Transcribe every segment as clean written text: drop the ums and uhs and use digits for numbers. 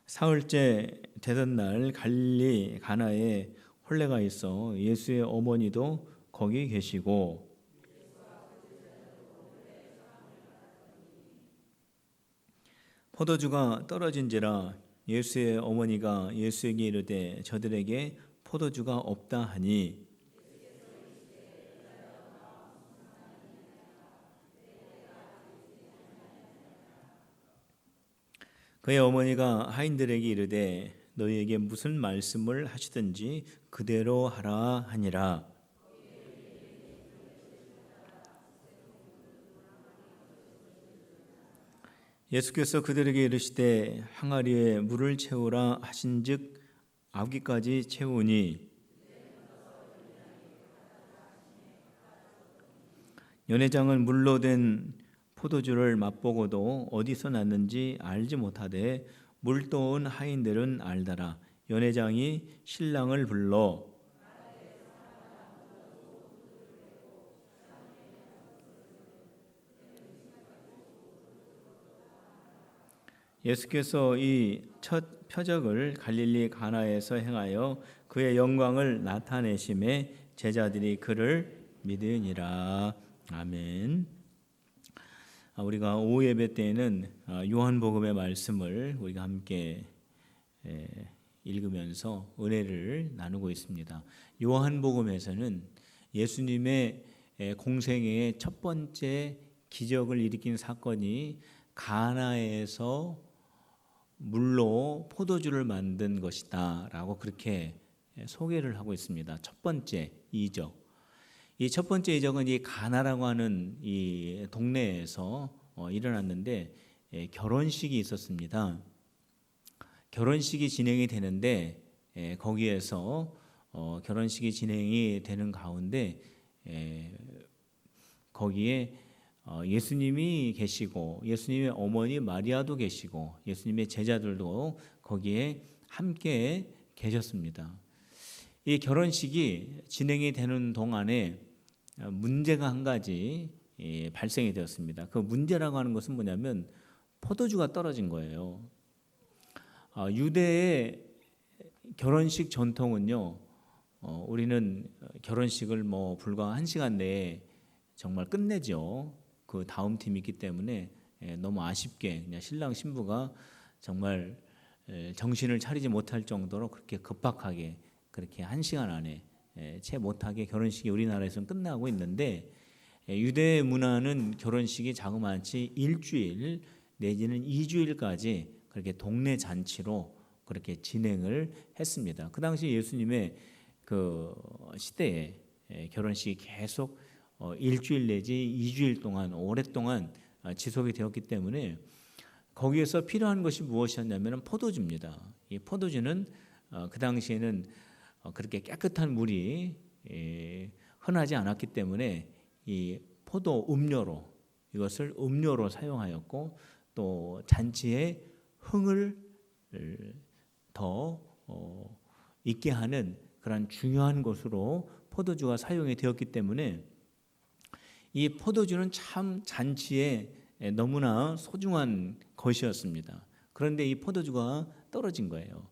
사흘째 되던 날 갈릴리 가나에 혼례가 있어 예수의 어머니도 거기 계시고 포도주가 떨어진지라 예수의 어머니가 예수에게 이르되 저들에게 포도주가 없다 하니 그의 어머니가 하인들에게 이르되 너희에게 무슨 말씀을 하시든지 그대로 하라 하니라. 예수께서 그들에게 이르시되 항아리에 물을 채우라 하신즉 아귀까지 채우니 연회장은 물로 된 포도주를 맛보고도 어디서 났는지 알지 못하되 물 떠온 하인들은 알더라. 연회장이 신랑을 불러 예수께서 이 첫 표적을 갈릴리 가나에서 행하여 그의 영광을 나타내심에 제자들이 그를 믿으니라. 아멘. 우리가 오후 예배 때에는 요한복음의 말씀을 우리가 함께 읽으면서 은혜를 나누고 있습니다. 요한복음에서는 예수님의 공생애의 첫 번째 기적을 일으킨 사건이 가나에서 물로 포도주를 만든 것이다 라고 그렇게 소개를 하고 있습니다. 첫 번째 이적. 이 첫 번째 이적은 이 가나라고 하는 이 동네에서 일어났는데 결혼식이 있었습니다. 결혼식이 진행이 되는데 거기에서 결혼식이 진행이 되는 가운데 거기에 예수님이 계시고 예수님의 어머니 마리아도 계시고 예수님의 제자들도 거기에 함께 계셨습니다. 이 결혼식이 진행이 되는 동안에 문제가 한 가지 발생이 되었습니다. 그 문제라고 하는 것은 뭐냐면 포도주가 떨어진 거예요. 유대의 결혼식 전통은요, 우리는 결혼식을 불과 1시간 내에 정말 끝내죠. 그 다음 팀이 있기 때문에 너무 아쉽게 그냥 신랑 신부가 정말 정신을 차리지 못할 정도로 그렇게 급박하게 그렇게 1시간 안에 채 못하게 결혼식이 우리나라에서는 끝나고 있는데 유대 문화는 결혼식이 자그마치 일주일 내지는 2주일까지 그렇게 동네 잔치로 그렇게 진행을 했습니다. 그 당시 예수님의 그 시대에 결혼식이 계속 일주일 내지 2주일 동안 오랫동안 지속이 되었기 때문에 거기에서 필요한 것이 무엇이었냐면 포도주입니다. 이 포도주는 그 당시에는 그렇게 깨끗한 물이 흔하지 않았기 때문에 이 포도 음료로 이것을 음료로 사용하였고 또 잔치에 흥을 더 있게 하는 그런 중요한 것으로 포도주가 사용이 되었기 때문에 이 포도주는 참 잔치에 너무나 소중한 것이었습니다. 그런데 이 포도주가 떨어진 거예요.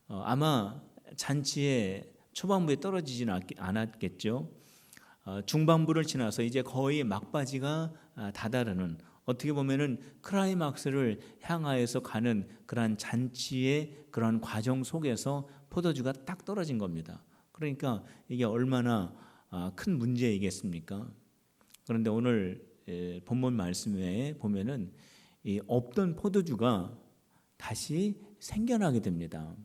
아마 잔치의 초반부에 떨어지지는 않았겠죠. 중반부를 지나서 이제 거의 막바지가 다다르는 어떻게 보면은 클라이막스를 향하여서 가는 그러한 잔치의 그런 과정 속에서 포도주가 딱 떨어진 겁니다. 그러니까 이게 얼마나 큰 문제이겠습니까? 그런데 오늘 본문 말씀에 보면은 이 없던 포도주가 다시 생겨나게 됩니다.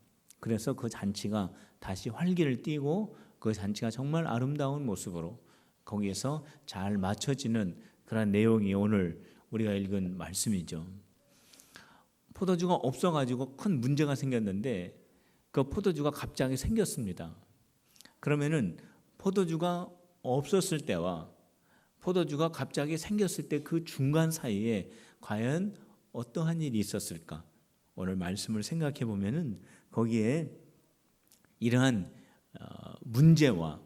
그래서 그 잔치가 다시 활기를 띠고 그 잔치가 정말 아름다운 모습으로 거기에서 잘 맞춰지는 그런 내용이 오늘 우리가 읽은 말씀이죠. 포도주가 없어가지고 큰 문제가 생겼는데 그 포도주가 갑자기 생겼습니다. 그러면은 포도주가 없었을 때와 포도주가 갑자기 생겼을 때 그 중간 사이에 과연 어떠한 일이 있었을까? 오늘 말씀을 생각해 보면은 거기에 이러한 문제와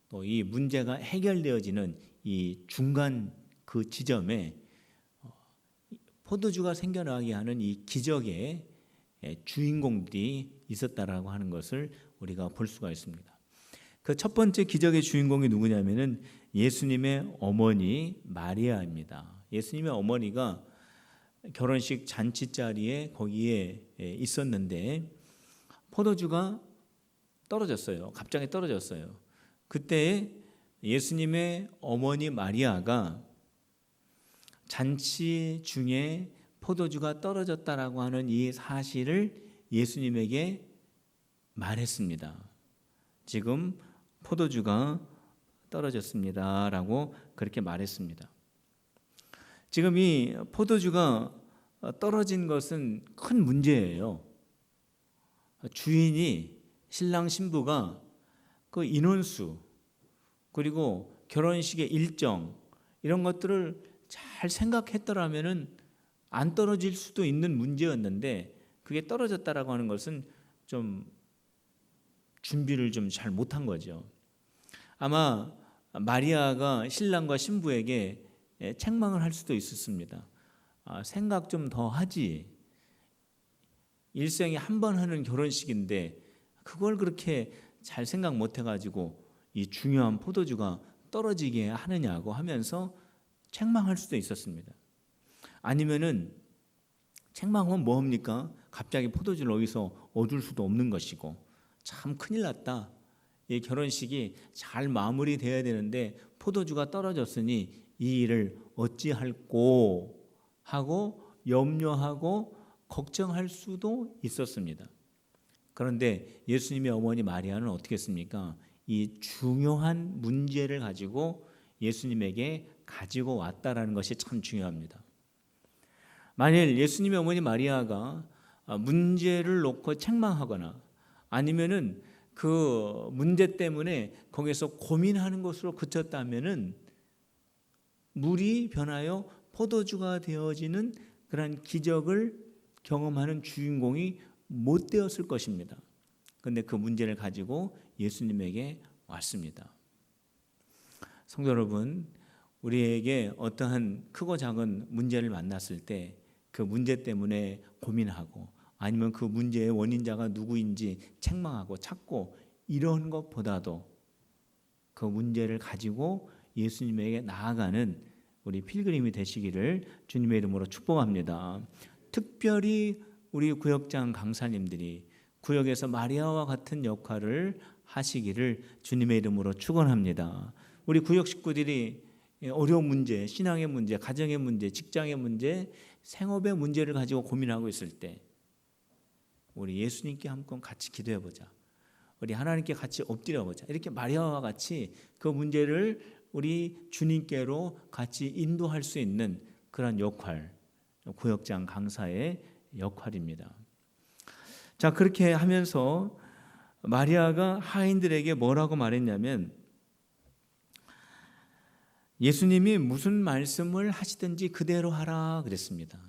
또 이 문제가 해결되어지는 이 중간 그 지점에 포도주가 생겨나게 하는 이 기적의 주인공들이 있었다라고 하는 것을 우리가 볼 수가 있습니다. 그 첫 번째 기적의 주인공이 누구냐면은 예수님의 어머니 마리아입니다. 예수님의 어머니가 결혼식 잔치 자리에 거기에 있었는데 포도주가 떨어졌어요. 갑자기 떨어졌어요. 그때 예수님의 어머니 마리아가 잔치 중에 포도주가 떨어졌다라고 하는 이 사실을 예수님에게 말했습니다. 지금 포도주가 떨어졌습니다라고 그렇게 말했습니다. 지금 이 포도주가 떨어진 것은 큰 문제예요. 주인이 신랑 신부가 그 인원수 그리고 결혼식의 일정 이런 것들을 잘 생각했더라면은 안 떨어질 수도 있는 문제였는데 그게 떨어졌다라고 하는 것은 좀 준비를 좀 잘 못한 거죠. 아마 마리아가 신랑과 신부에게 책망을 할 수도 있었습니다. 생각 좀 더 하지. 일생에 한 번 하는 결혼식인데 그걸 그렇게 잘 생각 못 해가지고 이 중요한 포도주가 떨어지게 하느냐고 하면서 책망할 수도 있었습니다. 아니면은 책망하면 뭐합니까? 갑자기 포도주를 어디서 얻을 수도 없는 것이고 참 큰일 났다. 이 결혼식이 잘 마무리돼야 되는데 포도주가 떨어졌으니 이 일을 어찌할꼬 하고 염려하고 걱정할 수도 있었습니다. 그런데 예수님의 어머니 마리아는 어떻게 했습니까? 이 중요한 문제를 가지고 예수님에게 가지고 왔다라는 것이 참 중요합니다. 만일 예수님의 어머니 마리아가 문제를 놓고 책망하거나 아니면은 그 문제 때문에 거기서 고민하는 것으로 그쳤다면은 물이 변하여 포도주가 되어지는 그런 기적을 경험하는 주인공이 못 되었을 것입니다. 그런데 그 문제를 가지고 예수님에게 왔습니다. 성도 여러분, 우리에게 어떠한 크고 작은 문제를 만났을 때 그 문제 때문에 고민하고 아니면 그 문제의 원인자가 누구인지 책망하고 찾고 이런 것보다도 그 문제를 가지고 예수님에게 나아가는 우리 필그림이 되시기를 주님의 이름으로 축복합니다. 특별히 우리 구역장 강사님들이 구역에서 마리아와 같은 역할을 하시기를 주님의 이름으로 축원합니다. 우리 구역 식구들이 어려운 문제, 신앙의 문제, 가정의 문제, 직장의 문제, 생업의 문제를 가지고 고민하고 있을 때 우리 예수님께 한번 같이 기도해 보자. 우리 하나님께 같이 엎드려 보자. 이렇게 마리아와 같이 그 문제를 우리 주님께로 같이 인도할 수 있는 그런 역할, 구역장 강사의 역할입니다. 자, 그렇게 하면서 마리아가 하인들에게 뭐라고 말했냐면 예수님이 무슨 말씀을 하시든지 그대로 하라 그랬습니다.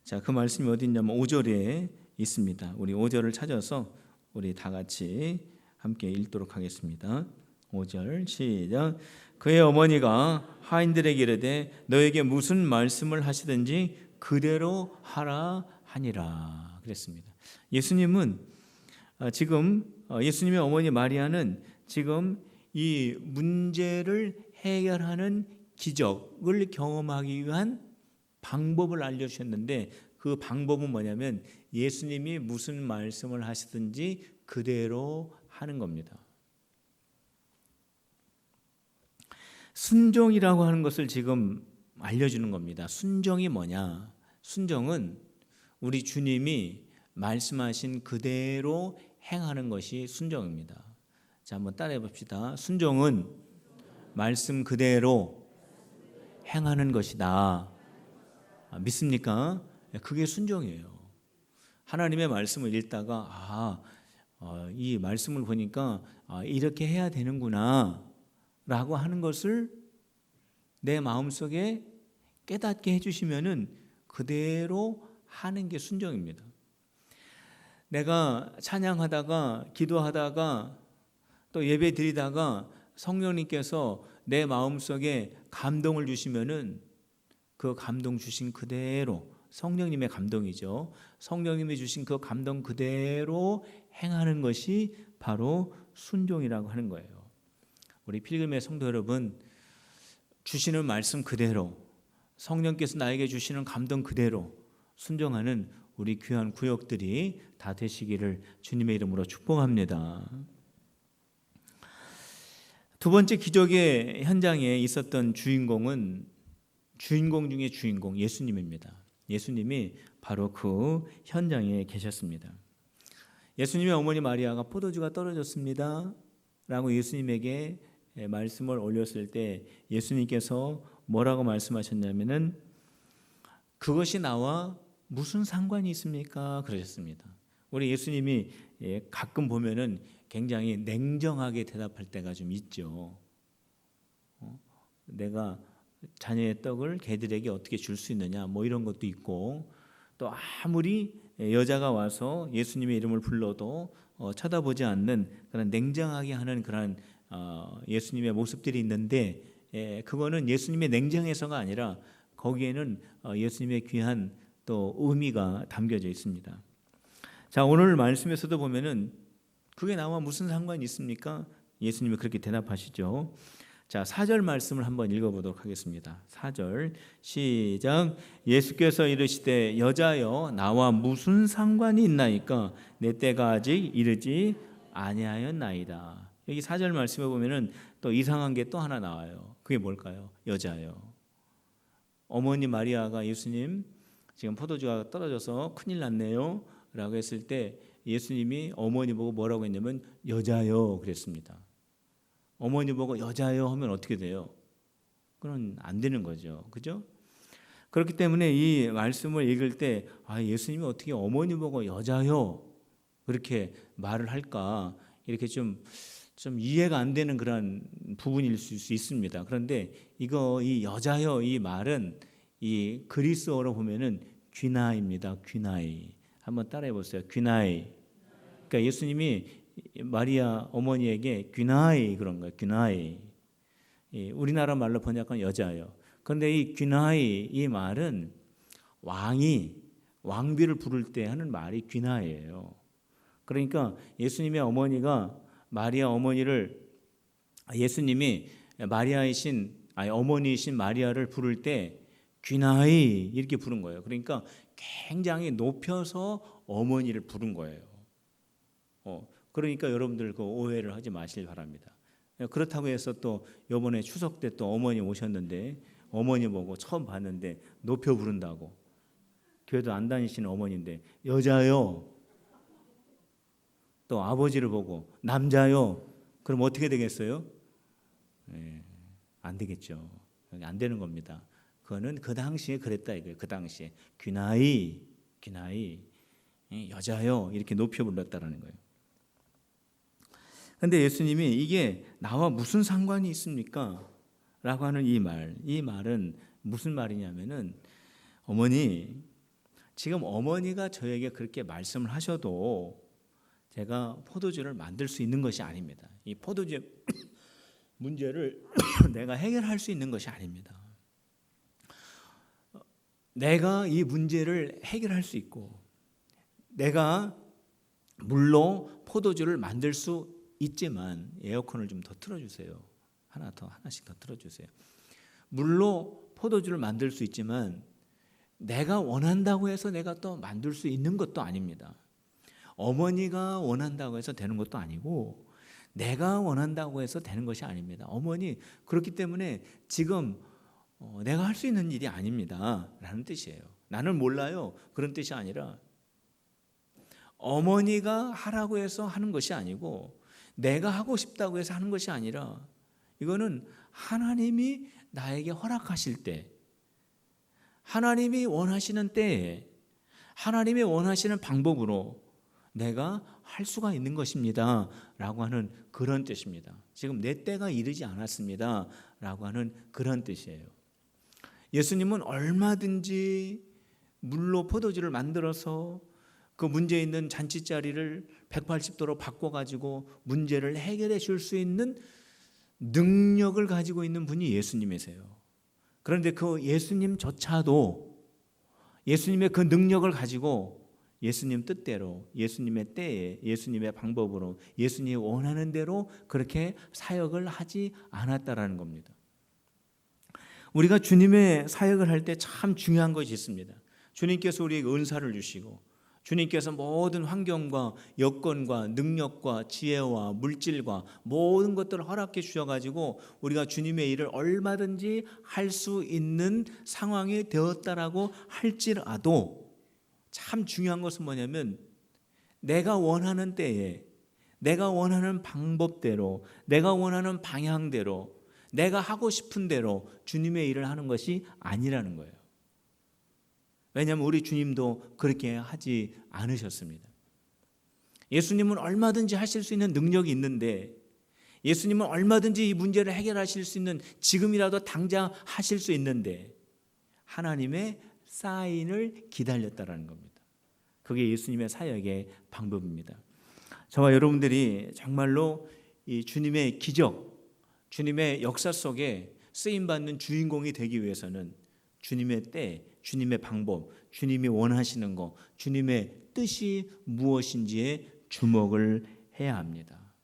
자, 그 말씀이 어디 있냐면 5절에 있습니다. 우리 5절을 찾아서 우리 다 같이 함께 읽도록 하겠습니다. 5절 시작. 그의 어머니가 하인들에게 이르되 너에게 무슨 말씀을 하시든지 그대로 하라 하니라 그랬습니다. 예수님은 지금 예수님의 어머니 마리아는 지금 이 문제를 해결하는 기적을 경험하기 위한 방법을 알려주셨는데 그 방법은 뭐냐면 예수님이 무슨 말씀을 하시든지 그대로 하는 겁니다. 순종이라고 하는 것을 지금 알려주는 겁니다. 순종이 뭐냐? 순종은 우리 주님이 말씀하신 그대로 행하는 것이 순종입니다. 자, 한번 따라해 봅시다. 순종은 말씀 그대로 행하는 것이다. 믿습니까? 그게 순종이에요. 하나님의 말씀을 읽다가 이 말씀을 보니까 이렇게 해야 되는구나 라고 하는 것을 내 마음속에 깨닫게 해주시면은 그대로 하는 게 순종입니다. 내가 찬양하다가 기도하다가 또 예배 드리다가 성령님께서 내 마음속에 감동을 주시면은 그 감동 주신 그대로 성령님의 감동이죠. 성령님이 주신 그 감동 그대로 행하는 것이 바로 순종이라고 하는 거예요. 우리 필금의 성도 여러분, 주시는 말씀 그대로, 성령께서 나에게 주시는 감동 그대로 순종하는 우리 귀한 구역들이 다 되시기를 주님의 이름으로 축복합니다. 두 번째 기적의 현장에 있었던 주인공은 주인공 중에 주인공 예수님입니다. 예수님이 바로 그 현장에 계셨습니다. 예수님의 어머니 마리아가 포도주가 떨어졌습니다 라고 예수님에게 말씀을 올렸을 때 예수님께서 뭐라고 말씀하셨냐면은 그것이 나와 무슨 상관이 있습니까? 그러셨습니다. 우리 예수님이 가끔 보면은 굉장히 냉정하게 대답할 때가 좀 있죠. 내가 자녀의 떡을 개들에게 어떻게 줄 수 있느냐 뭐 이런 것도 있고, 또 아무리 여자가 와서 예수님의 이름을 불러도 쳐다보지 않는 그런 냉정하게 하는 그런 예수님의 모습들이 있는데, 그거는 예수님의 냉정해서가 아니라 거기에는 예수님의 귀한 또 의미가 담겨져 있습니다. 자, 오늘 말씀에서도 보면은 그게 나와 무슨 상관이 있습니까? 예수님이 그렇게 대답하시죠. 자, 4절 말씀을 한번 읽어보도록 하겠습니다. 4절 시작. 예수께서 이르시되 여자여 나와 무슨 상관이 있나이까? 내 때가 아직 이르지 아니하였나이다. 여기 4절 말씀에 보면은 또 이상한 게 또 하나 나와요. 그게 뭘까요? 여자요. 어머니 마리아가 예수님 지금 포도주가 떨어져서 큰일 났네요 라고 했을 때 예수님이 어머니 보고 뭐라고 했냐면 여자요 그랬습니다. 어머니 보고 여자요 하면 어떻게 돼요? 그건 안 되는 거죠. 그죠? 그렇기 때문에 이 말씀을 읽을 때 예수님이 어떻게 어머니 보고 여자요 그렇게 말을 할까, 이렇게 좀 이해가 안 되는 그런 부분일 수 있습니다. 그런데 이 여자요 이 말은 이 그리스어로 보면은 귀나입니다. 귀나이. 한번 따라해 보세요. 귀나이. 그러니까 예수님이 마리아 어머니에게 귀나이 그런 거예요. 귀나이. 우리나라 말로 번역한 여자예요. 그런데 이 귀나이 이 말은 왕이 왕비를 부를 때 하는 말이 귀나이예요. 그러니까 예수님의 어머니가 마리아 어머니를 예수님이 어머니이신 마리아를 부를 때 귀나이 이렇게 부른 거예요. 그러니까 굉장히 높여서 어머니를 부른 거예요. 그러니까 여러분들 그 오해를 하지 마시길 바랍니다. 그렇다고 해서 또 이번에 추석 때 또 어머니 오셨는데 어머니 보고 처음 봤는데 높여 부른다고, 교회도 안 다니시는 어머니인데 여자요, 또 아버지를 보고 남자요, 그럼 어떻게 되겠어요? 안 되겠죠. 안 되는 겁니다. 그거는 그 당시에 그랬다 이거예요. 그 당시에 귀나이 여자요 이렇게 높여 불렀다라는 거예요. 그런데 예수님이 이게 나와 무슨 상관이 있습니까? 라고 하는 이 말은 무슨 말이냐면은 어머니, 지금 어머니가 저에게 그렇게 말씀을 하셔도 제가 포도주를 만들 수 있는 것이 아닙니다. 이 포도주의 문제를 내가 해결할 수 있는 것이 아닙니다. 내가 이 문제를 해결할 수 있고 내가 물로 포도주를 만들 수 있지만, 에어컨을 좀 더 틀어주세요. 하나씩 더 틀어주세요. 물로 포도주를 만들 수 있지만 내가 원한다고 해서 내가 또 만들 수 있는 것도 아닙니다. 어머니가 원한다고 해서 되는 것도 아니고 내가 원한다고 해서 되는 것이 아닙니다. 어머니, 그렇기 때문에 지금 내가 할 수 있는 일이 아닙니다 라는 뜻이에요. 나는 몰라요 그런 뜻이 아니라 어머니가 하라고 해서 하는 것이 아니고 내가 하고 싶다고 해서 하는 것이 아니라 이거는 하나님이 나에게 허락하실 때, 하나님이 원하시는 때에 하나님이 원하시는 방법으로 내가 할 수가 있는 것입니다 라고 하는 그런 뜻입니다. 지금 내 때가 이르지 않았습니다 라고 하는 그런 뜻이에요. 예수님은 얼마든지 물로 포도주를 만들어서 그 문제 있는 잔치자리를 180도로 바꿔가지고 문제를 해결해 줄 수 있는 능력을 가지고 있는 분이 예수님이세요. 그런데 그 예수님조차도 예수님의 그 능력을 가지고 예수님 뜻대로, 예수님의 때에, 예수님의 방법으로, 예수님이 원하는 대로 그렇게 사역을 하지 않았다라는 겁니다. 우리가 주님의 사역을 할 때 참 중요한 것이 있습니다. 주님께서 우리에게 은사를 주시고, 주님께서 모든 환경과 여건과 능력과 지혜와 물질과 모든 것들을 허락해 주셔가지고 우리가 주님의 일을 얼마든지 할 수 있는 상황이 되었다라고 할지라도 참 중요한 것은 뭐냐면 내가 원하는 때에, 내가 원하는 방법대로, 내가 원하는 방향대로, 내가 하고 싶은 대로 주님의 일을 하는 것이 아니라는 거예요. 왜냐하면 우리 주님도 그렇게 하지 않으셨습니다. 예수님은 얼마든지 하실 수 있는 능력이 있는데, 예수님은 얼마든지 이 문제를 해결하실 수 있는, 지금이라도 당장 하실 수 있는데 하나님의 사인을 기다렸다라는 겁니다. 그게 예수님의 사역의 방법입니다. 저와 여러분들이 정말로 이 주님의 기적, 주님의 역사 속에 쓰임받는 주인공이 되기 위해서는 주님의 때, 주님의 방법, 주님이 원하시는 것, 주님의 뜻이 무엇인지에 주목을 해야 합니다.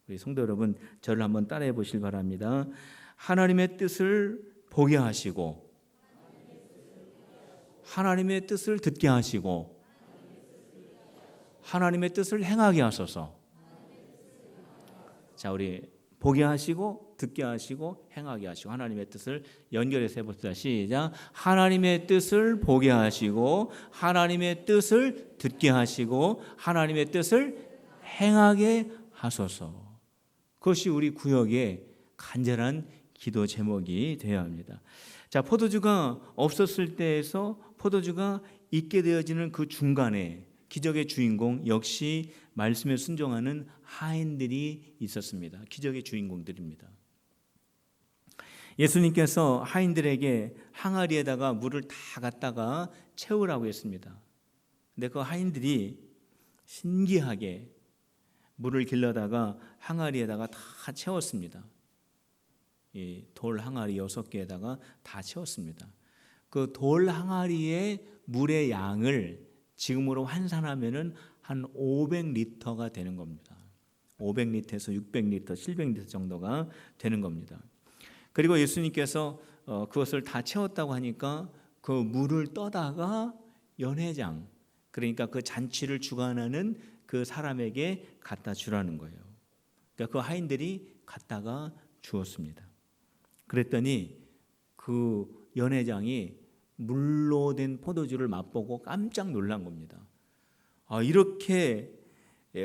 우리 성도 여러분, 저를 한번 따라해 보시길 바랍니다. 하나님의 뜻을 보게 하시고, 하나님의 뜻을 듣게 하시고, 하나님의 뜻을 행하게 하소서. 자, 우리 보게 하시고 듣게 하시고 행하게 하시고, 하나님의 뜻을 연결해서 해봅시다. 시작. 하나님의 뜻을 보게 하시고, 하나님의 뜻을 듣게 하시고, 하나님의 뜻을 행하게 하소서. 그것이 우리 구역의 간절한 기도 제목이 되어야 합니다. 자, 포도주가 없었을 때에서 포도주가 있게 되어지는 그 중간에 기적의 주인공 역시 말씀에 순종하는 하인들이 있었습니다. 기적의 주인공들입니다. 예수님께서 하인들에게 항아리에다가 물을 다 갖다가 채우라고 했습니다. 근데 그 하인들이 신기하게 물을 길러다가 항아리에다가 다 채웠습니다. 이 돌 항아리 6개에다가 다 채웠습니다. 그 돌 항아리의 물의 양을 지금으로 환산하면은 한 500리터가 되는 겁니다. 500리터에서 600리터, 700리터 정도가 되는 겁니다. 그리고 예수님께서 그것을 다 채웠다고 하니까 그 물을 떠다가 연회장, 그러니까 그 잔치를 주관하는 그 사람에게 갖다 주라는 거예요. 그러니까 그 하인들이 갖다가 주었습니다. 그랬더니 그 연회장이 물로 된 포도주를 맛보고 깜짝 놀란 겁니다. 이렇게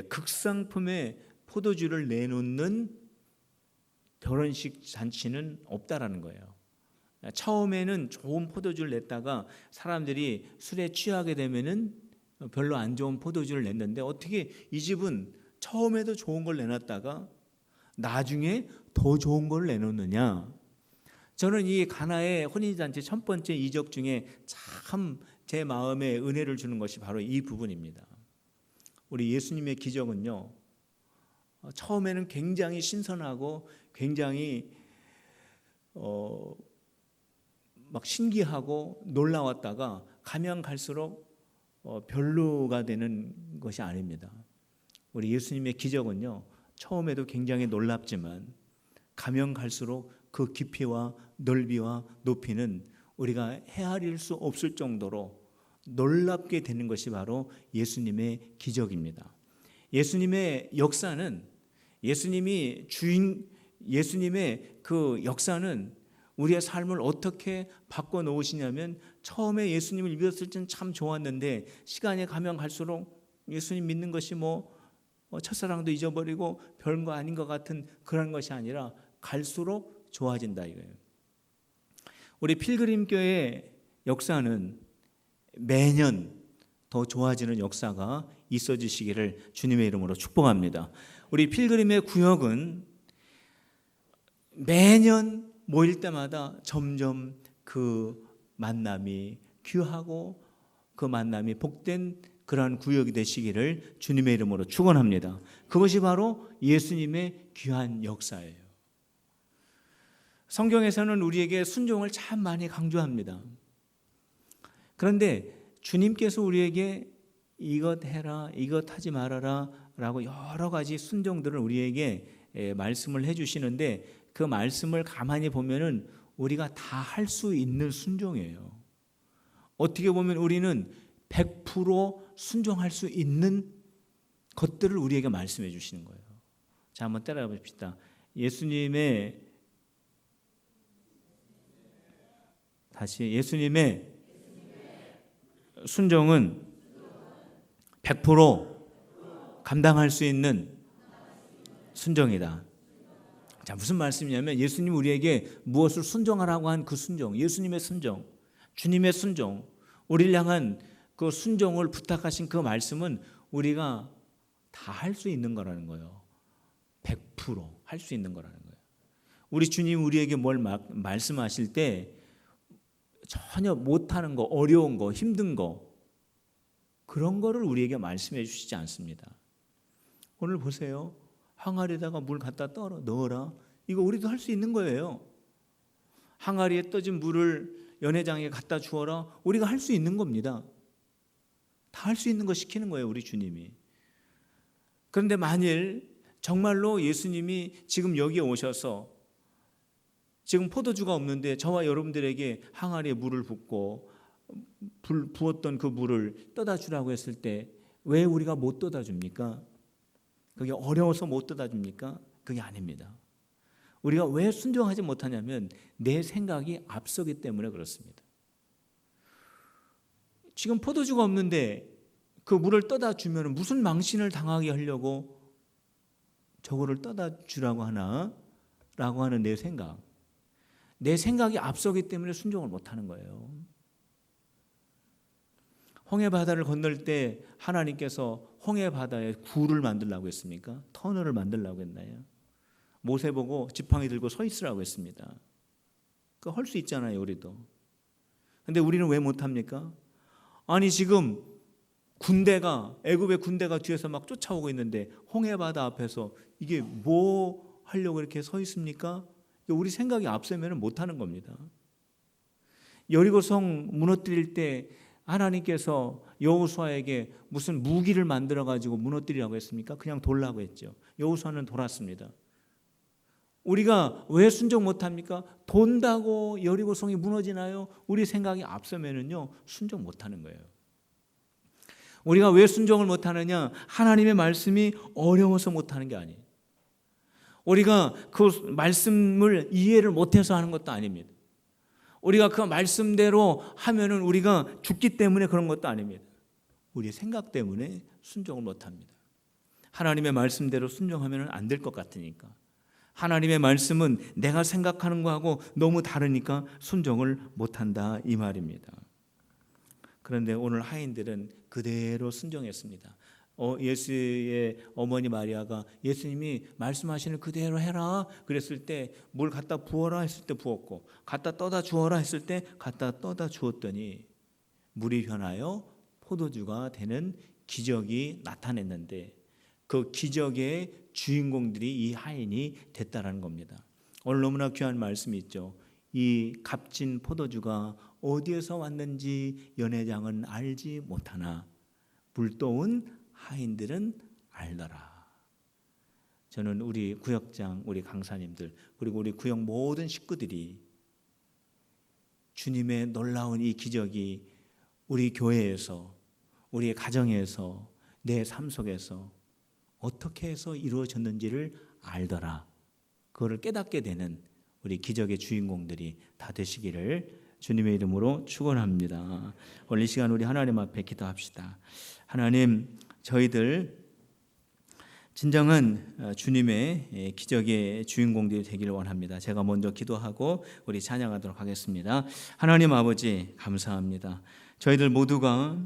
극상품의 포도주를 내놓는 결혼식 잔치는 없다라는 거예요. 처음에는 좋은 포도주를 냈다가 사람들이 술에 취하게 되면은 별로 안 좋은 포도주를 냈는데, 어떻게 이 집은 처음에도 좋은 걸 내놨다가 나중에 더 좋은 걸 내놓느냐. 저는 이 가나의 혼인잔치 첫 번째 이적 중에 참 제 마음에 은혜를 주는 것이 바로 이 부분입니다. 우리 예수님의 기적은요, 처음에는 굉장히 신선하고 굉장히 막 신기하고 놀라웠다가 가면 갈수록 별로가 되는 것이 아닙니다. 우리 예수님의 기적은요, 처음에도 굉장히 놀랍지만 가면 갈수록 그 깊이와 넓이와 높이는 우리가 헤아릴 수 없을 정도로 놀랍게 되는 것이 바로 예수님의 기적입니다. 예수님의 역사는, 예수님의 그 역사는 우리의 삶을 어떻게 바꿔 놓으시냐면, 처음에 예수님을 믿었을 때는 참 좋았는데 시간이 가면 갈수록 예수님 믿는 것이 첫사랑도 잊어버리고 별거 아닌 것 같은 그런 것이 아니라 갈수록 좋아진다 이거예요. 우리 필그림교의 역사는 매년 더 좋아지는 역사가 있어 주시기를 주님의 이름으로 축복합니다. 우리 필그림의 구역은 매년 모일 때마다 점점 그 만남이 귀하고 그 만남이 복된 그러한 구역이 되시기를 주님의 이름으로 축원합니다. 그것이 바로 예수님의 귀한 역사예요. 성경에서는 우리에게 순종을 참 많이 강조합니다. 그런데 주님께서 우리에게 이것 해라, 이것 하지 말아라 라고 여러 가지 순종들을 우리에게 말씀을 해주시는데, 그 말씀을 가만히 보면은 우리가 다 할 수 있는 순종이에요. 어떻게 보면 우리는 100% 순종할 수 있는 것들을 우리에게 말씀해 주시는 거예요. 자, 한번 따라가 봅시다. 예수님의 순종은 100% 감당할 수 있는 순종이다. 자, 무슨 말씀이냐면 예수님 우리에게 무엇을 순종하라고 한 그 순종, 예수님의 순종, 주님의 순종, 우리를 향한 그 순종을 부탁하신 그 말씀은 우리가 다 할 수 있는 거라는 거예요. 100% 할 수 있는 거라는 거예요. 우리 주님 우리에게 뭘 말씀하실 때 전혀 못하는 거, 어려운 거, 힘든 거, 그런 거를 우리에게 말씀해 주시지 않습니다. 오늘 보세요. 항아리에다가 물 갖다 넣어라. 이거 우리도 할 수 있는 거예요. 항아리에 떠진 물을 연회장에 갖다 주어라. 우리가 할 수 있는 겁니다. 다 할 수 있는 거 시키는 거예요, 우리 주님이. 그런데 만일 정말로 예수님이 지금 여기에 오셔서 지금 포도주가 없는데 저와 여러분들에게 항아리에 물을 붓고 부었던 그 물을 떠다 주라고 했을 때 왜 우리가 못 떠다 줍니까? 그게 어려워서 못 떠다 줍니까? 그게 아닙니다. 우리가 왜 순종하지 못하냐면 내 생각이 앞서기 때문에 그렇습니다. 지금 포도주가 없는데 그 물을 떠다 주면 무슨 망신을 당하게 하려고 저거를 떠다 주라고 하나? 라고 하는 내 생각이 앞서기 때문에 순종을 못하는 거예요. 홍해 바다를 건널 때 하나님께서 홍해 바다에 구를 만들라고 했습니까? 터널을 만들라고 했나요? 모세 보고 지팡이 들고 서 있으라고 했습니다. 그거 할 수 있잖아요, 우리도. 근데 우리는 왜 못합니까? 아니 지금 애굽의 군대가 뒤에서 막 쫓아오고 있는데 홍해 바다 앞에서 이게 뭐 하려고 이렇게 서 있습니까? 우리 생각이 앞서면 못하는 겁니다. 여리고성 무너뜨릴 때 하나님께서 여호수아에게 무슨 무기를 만들어 가지고 무너뜨리라고 했습니까? 그냥 돌라고 했죠. 여호수아는 돌았습니다. 우리가 왜 순종 못합니까? 돈다고 여리고성이 무너지나요? 우리 생각이 앞서면은요 순종 못하는 거예요. 우리가 왜 순종을 못하느냐? 하나님의 말씀이 어려워서 못하는 게 아니에요. 우리가 그 말씀을 이해를 못해서 하는 것도 아닙니다. 우리가 그 말씀대로 하면은 우리가 죽기 때문에 그런 것도 아닙니다. 우리의 생각 때문에 순종을 못합니다. 하나님의 말씀대로 순종하면 안 될 것 같으니까. 하나님의 말씀은 내가 생각하는 거하고 너무 다르니까 순종을 못한다 이 말입니다. 그런데 오늘 하인들은 그대로 순종했습니다. 예수의 어머니 마리아가 예수님이 말씀하시는 그대로 해라 그랬을 때 물 갖다 부어라 했을 때 부었고 갖다 떠다 주어라 했을 때 갖다 떠다 주었더니 물이 변하여 포도주가 되는 기적이 나타났는데 그 기적의 주인공들이 이 하인이 됐다라는 겁니다. 오늘 너무나 귀한 말씀이 있죠. 이 값진 포도주가 어디에서 왔는지 연회장은 알지 못하나 물도온 하인들은 알더라. 저는 우리 구역장, 우리 강사님들 그리고 우리 구역 모든 식구들이 주님의 놀라운 이 기적이 우리 교회에서 우리의 가정에서 내 삶 속에서 어떻게 해서 이루어졌는지를 알더라. 그거를 깨닫게 되는 우리 기적의 주인공들이 다 되시기를 주님의 이름으로 축원합니다. 오늘 이 시간 우리 하나님 앞에 기도합시다. 하나님, 저희들 진정한 주님의 기적의 주인공들이 되기를 원합니다. 제가 먼저 기도하고 우리 찬양하도록 하겠습니다. 하나님 아버지 감사합니다. 저희들 모두가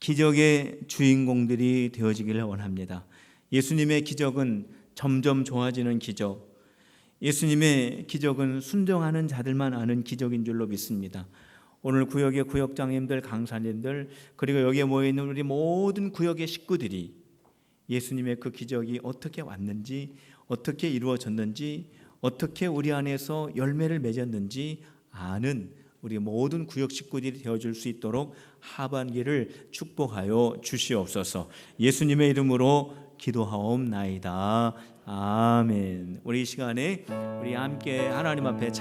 기적의 주인공들이 되어지기를 원합니다. 예수님의 기적은 점점 좋아지는 기적, 예수님의 기적은 순종하는 자들만 아는 기적인 줄로 믿습니다. 오늘 구역의 구역장님들, 강사님들 그리고 여기에 모여있는 우리 모든 구역의 식구들이 예수님의 그 기적이 어떻게 왔는지, 어떻게 이루어졌는지, 어떻게 우리 안에서 열매를 맺었는지 아는 우리 모든 구역 식구들이 되어줄 수 있도록 하반기를 축복하여 주시옵소서. 예수님의 이름으로 기도하옵나이다. 아멘. 우리 이 시간에 우리 함께 하나님 앞에